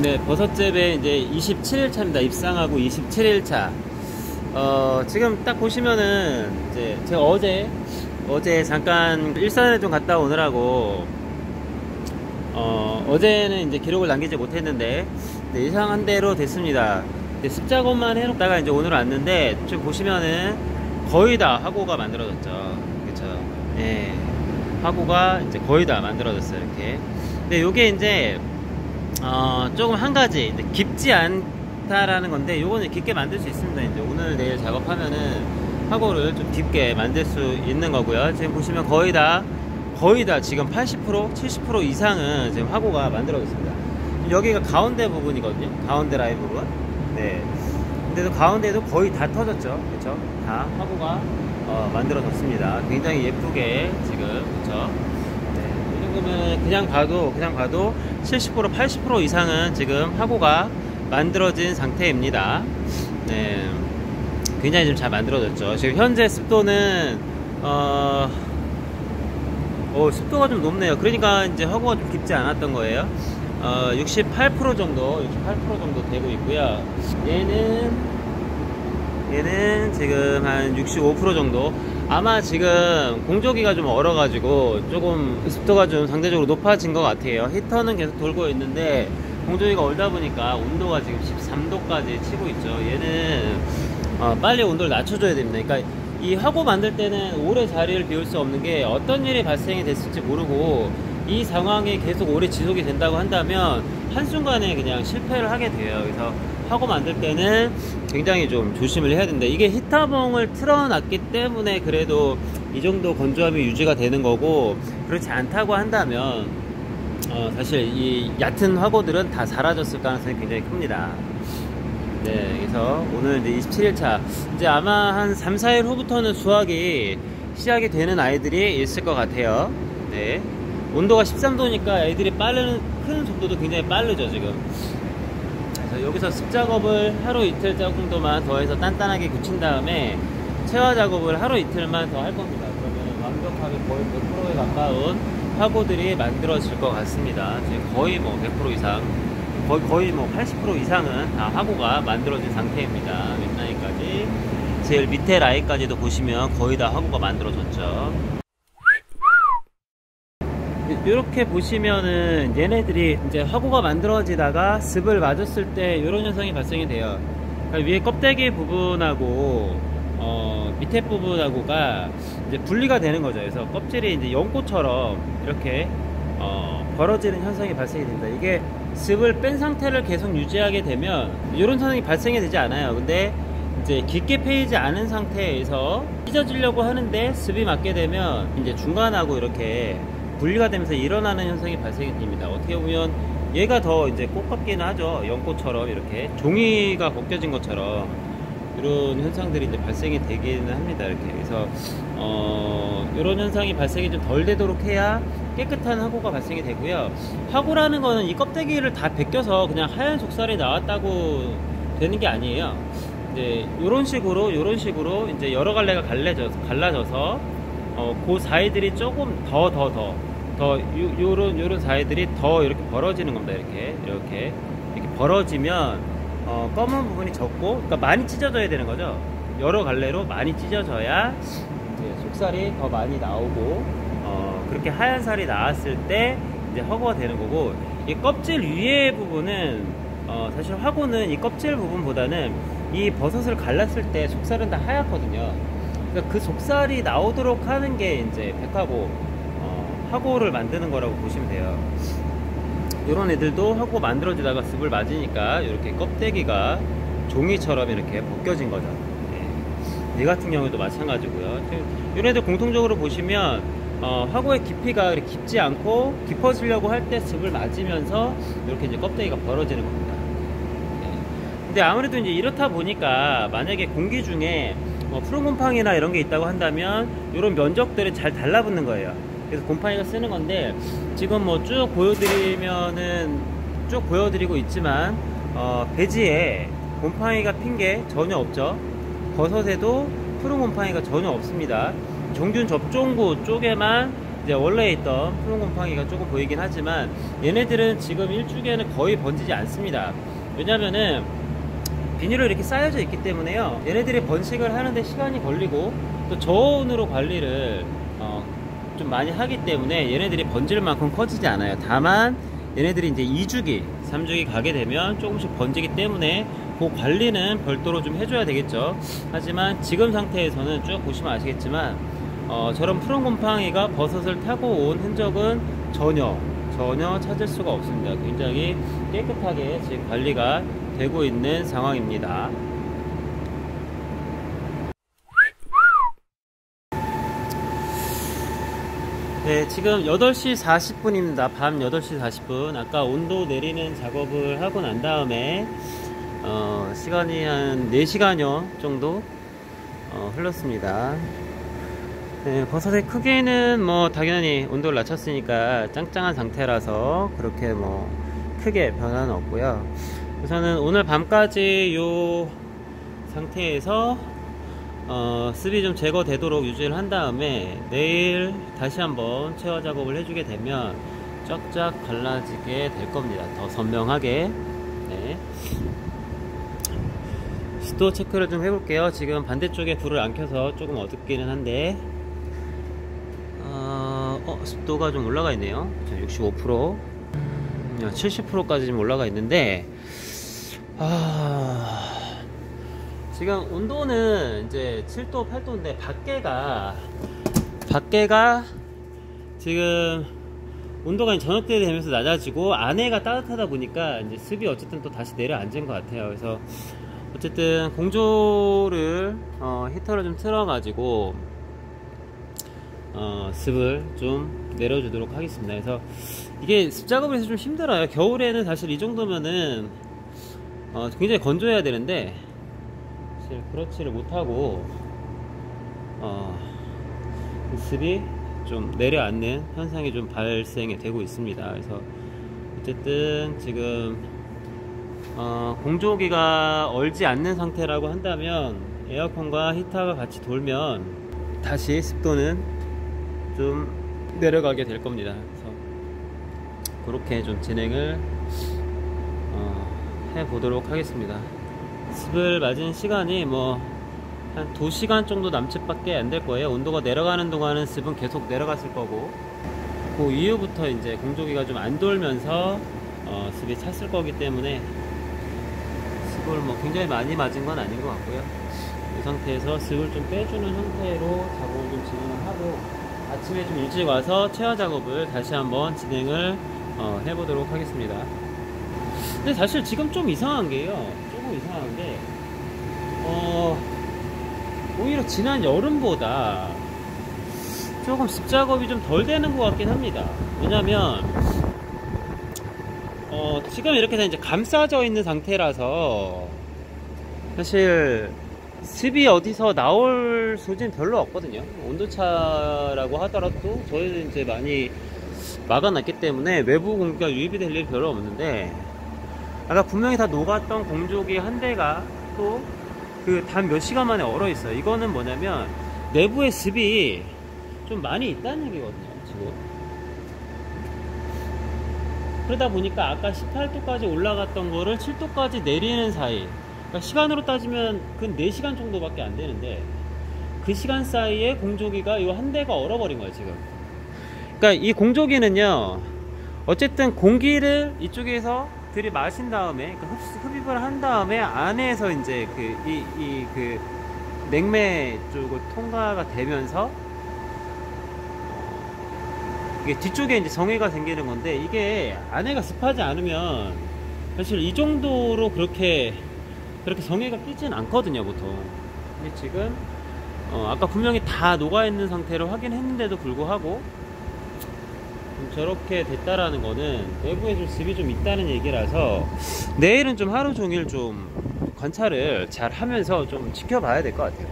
네, 버섯잽에 이제 27일차입니다. 입상하고 27일차. 지금 딱 보시면은, 이제 제가 어제 잠깐 일산에 좀 갔다 오느라고, 어제는 이제 기록을 남기지 못했는데, 네, 예상한 대로 됐습니다. 네, 습작업만 해놓다가 이제 오늘 왔는데, 지금 보시면은 거의 다 화고가 만들어졌죠. 그쵸. 예. 화고가 이제 거의 다 만들어졌어요. 이렇게. 근데 요게 이제, 조금 한 가지, 이제 깊지 않다라는 건데, 요거는 깊게 만들 수 있습니다. 이제 오늘 내일 작업하면은 화고를 좀 깊게 만들 수 있는 거고요. 지금 보시면 거의 다 지금 80%, 70% 이상은 지금 화고가 만들어졌습니다. 여기가 가운데 부분이거든요. 가운데 라인 부분. 네. 근데도 가운데도 거의 다 터졌죠. 그쵸? 다 화고가 만들어졌습니다. 굉장히 예쁘게 지금, 그쵸? 네. 그냥 봐도 70%, 80% 이상은 지금 화고가 만들어진 상태입니다. 네. 굉장히 좀 잘 만들어졌죠. 지금 현재 습도는, 습도가 좀 높네요. 그러니까 이제 화고가 좀 깊지 않았던 거예요. 68% 정도 되고 있고요. 얘는 지금 한 65% 정도. 아마 지금 공조기가 좀 얼어가지고 조금 습도가 좀 상대적으로 높아진 것 같아요. 히터는 계속 돌고 있는데 공조기가 얼다 보니까 온도가 지금 13도까지 치고 있죠. 얘는 빨리 온도를 낮춰줘야 됩니다. 그러니까 이 화고 만들 때는 오래 자리를 비울 수 없는 게 어떤 일이 발생이 됐을지 모르고 이 상황이 계속 오래 지속이 된다고 한다면 한순간에 그냥 실패를 하게 돼요. 그래서 화고 만들 때는 굉장히 좀 조심을 해야 된다. 이게 히터봉을 틀어놨기 때문에 그래도 이 정도 건조함이 유지가 되는 거고, 그렇지 않다고 한다면 사실 이 얕은 화고들은 다 사라졌을 가능성이 굉장히 큽니다. 네, 그래서 오늘 이제 27일차 이제 아마 한 3, 4일 후부터는 수확이 시작이 되는 아이들이 있을 것 같아요. 네, 온도가 13도니까 애들이 크는 속도도 굉장히 빠르죠 지금. 그래서 여기서 습작업을 하루 이틀 정도만 더해서 단단하게 굳힌 다음에 체화 작업을 하루 이틀만 더 할 겁니다. 그러면 완벽하게 거의 100%에 가까운 화고들이 만들어질 것 같습니다. 지금 거의 뭐 100% 이상, 거의 뭐 80% 이상은 다 화고가 만들어진 상태입니다. 밑라인까지, 제일 밑에 라인까지도 보시면 거의 다 화고가 만들어졌죠. 이렇게 보시면은 얘네들이 이제 화고가 만들어지다가 습을 맞았을 때 이런 현상이 발생이 돼요. 그러니까 위에 껍데기 부분하고 밑에 부분하고가 이제 분리가 되는 거죠. 그래서 껍질이 이제 연꽃처럼 이렇게 벌어지는 현상이 발생이 됩니다. 이게 습을 뺀 상태를 계속 유지하게 되면 이런 현상이 발생이 되지 않아요. 근데 이제 깊게 패이지 않은 상태에서 찢어지려고 하는데 습이 맞게 되면 이제 중간하고 이렇게 분리가 되면서 일어나는 현상이 발생이 됩니다. 어떻게 보면 얘가 더 이제 꽃 같기는 하죠. 연꽃처럼 이렇게 종이가 벗겨진 것처럼 이런 현상들이 이제 발생이 되기는 합니다. 이렇게. 그래서 이런 현상이 발생이 좀 덜 되도록 해야 깨끗한 화고가 발생이 되고요. 화고라는 거는 이 껍데기를 다 벗겨서 그냥 하얀 속살이 나왔다고 되는 게 아니에요. 이제 이런 식으로 이제 여러 갈래가 갈라져서 그 사이들이 조금 요런 사이들이 더 이렇게 벌어지는 겁니다. 이렇게 벌어지면 검은 부분이 적고, 그러니까 많이 찢어져야 되는 거죠. 여러 갈래로 많이 찢어져야 이제 속살이 더 많이 나오고, 그렇게 하얀 살이 나왔을 때 이제 화고가 되는 거고, 이 껍질 위에 부분은 사실 화고는 이 껍질 부분보다는 이 버섯을 갈랐을 때 속살은 다 하얗거든요. 그러니까 그 속살이 나오도록 하는 게 이제 백화고, 화고를 만드는 거라고 보시면 돼요. 이런 애들도 화고 만들어지다가 습을 맞으니까 이렇게 껍데기가 종이처럼 이렇게 벗겨진 거죠. 얘 같은 경우도 마찬가지고요. 이런 애들 공통적으로 보시면 화고의 깊이가 깊지 않고 깊어지려고 할 때 습을 맞으면서 이렇게 이제 껍데기가 벌어지는 겁니다. 근데 아무래도 이제 이렇다 보니까 만약에 공기 중에 푸른 곰팡이나 이런 게 있다고 한다면 이런 면적들이 잘 달라붙는 거예요. 그래서 곰팡이가 쓰는 건데, 지금 뭐 쭉 보여드리고 있지만 배지에 곰팡이가 핀 게 전혀 없죠. 버섯에도 푸른 곰팡이가 전혀 없습니다. 정균 접종구 쪽에만 이제 원래 있던 푸른 곰팡이가 조금 보이긴 하지만 얘네들은 지금 일주기에는 거의 번지지 않습니다. 왜냐면은 비닐로 이렇게 쌓여져 있기 때문에요. 얘네들이 번식을 하는데 시간이 걸리고 또 저온으로 관리를 좀 많이 하기 때문에 얘네들이 번질 만큼 커지지 않아요. 다만 얘네들이 이제 2주기, 3주기 가게 되면 조금씩 번지기 때문에 그 관리는 별도로 좀 해줘야 되겠죠. 하지만 지금 상태에서는 쭉 보시면 아시겠지만 저런 푸른 곰팡이가 버섯을 타고 온 흔적은 전혀 찾을 수가 없습니다. 굉장히 깨끗하게 지금 관리가 되고 있는 상황입니다. 네, 지금 8시 40분입니다. 밤 8시 40분. 아까 온도 내리는 작업을 하고 난 다음에 시간이 한 4시간여 정도 흘렀습니다. 네, 버섯의 크기는 뭐 당연히 온도를 낮췄으니까 짱짱한 상태라서 그렇게 뭐 크게 변화는 없고요. 우선은 오늘 밤까지 요 상태에서 습이 좀 제거되도록 유지를 한 다음에 내일 다시 한번 체화 작업을 해주게 되면 쫙쫙 갈라지게 될 겁니다. 더 선명하게. 네. 습도 체크를 좀 해볼게요. 지금 반대쪽에 불을 안 켜서 조금 어둡기는 한데 습도가 좀 올라가 있네요. 65%, 70%까지 좀 올라가 있는데 지금 온도는 이제 7도, 8도인데 밖에가 지금 온도가 저녁 때 되면서 낮아지고 안에가 따뜻하다 보니까 이제 습이 어쨌든 또 다시 내려앉은 것 같아요. 그래서 어쨌든 공조를 히터를 좀 틀어 가지고 습을 좀 내려주도록 하겠습니다. 그래서 이게 습 작업을 해서 좀 힘들어요. 겨울에는 사실 이 정도면은 굉장히 건조해야 되는데 사실 그렇지를 못하고 습이 좀 내려앉는 현상이 좀 발생이 되고 있습니다. 그래서 어쨌든 지금 공조기가 얼지 않는 상태라고 한다면 에어컨과 히터가 같이 돌면 다시 습도는 좀 내려가게 될 겁니다. 그래서 그렇게 좀 진행을 해 보도록 하겠습니다. 습을 맞은 시간이 뭐 한 2시간 정도 남짓밖에 안 될 거예요. 온도가 내려가는 동안은 습은 계속 내려갔을 거고 그 이후부터 이제 공조기가 좀 안 돌면서 습이 찼을 거기 때문에 습을 뭐 굉장히 많이 맞은 건 아닌 것 같고요. 이 상태에서 습을 좀 빼주는 형태로 작업을 좀 진행을 하고 아침에 좀 일찍 와서 체화 작업을 다시 한번 진행을 해보도록 하겠습니다. 근데 사실 지금 좀 이상한 게요. 조금 이상한 게 오히려 지난 여름보다 조금 습 작업이 좀 덜 되는 것 같긴 합니다. 왜냐면 지금 이렇게 다 이제 감싸져 있는 상태라서 사실 습이 어디서 나올 소지는 별로 없거든요. 온도차라고 하더라도 저희는 이제 많이 막아놨기 때문에 외부 공기가 유입이 될 일이 별로 없는데 아까 분명히 다 녹았던 공조기 한 대가 또 그 단 몇 시간 만에 얼어 있어요. 이거는 뭐냐면 내부의 습이 좀 많이 있다는 얘기거든요. 지금 그러다 보니까 아까 18도까지 올라갔던 거를 7도까지 내리는 사이, 그러니까 시간으로 따지면 그 4시간 정도밖에 안 되는데 그 시간 사이에 공조기가 이 한 대가 얼어버린 거예요 지금. 그러니까 이 공조기는요 어쨌든 공기를 이쪽에서 들이마신 다음에 그러니까 흡입을 한 다음에 안에서 이제 그 냉매 쪽을 통과가 되면서 이게 뒤쪽에 이제 정회가 생기는 건데 이게 안에가 습하지 않으면 사실 이 정도로 그렇게 정회가 끼진 않거든요 보통. 근데 지금 아까 분명히 다 녹아있는 상태로 확인했는데도 불구하고 저렇게 됐다라는 거는 내부에 좀 습이 좀 있다는 얘기라서 내일은 좀 하루 종일 좀 관찰을 잘 하면서 좀 지켜봐야 될 것 같아요.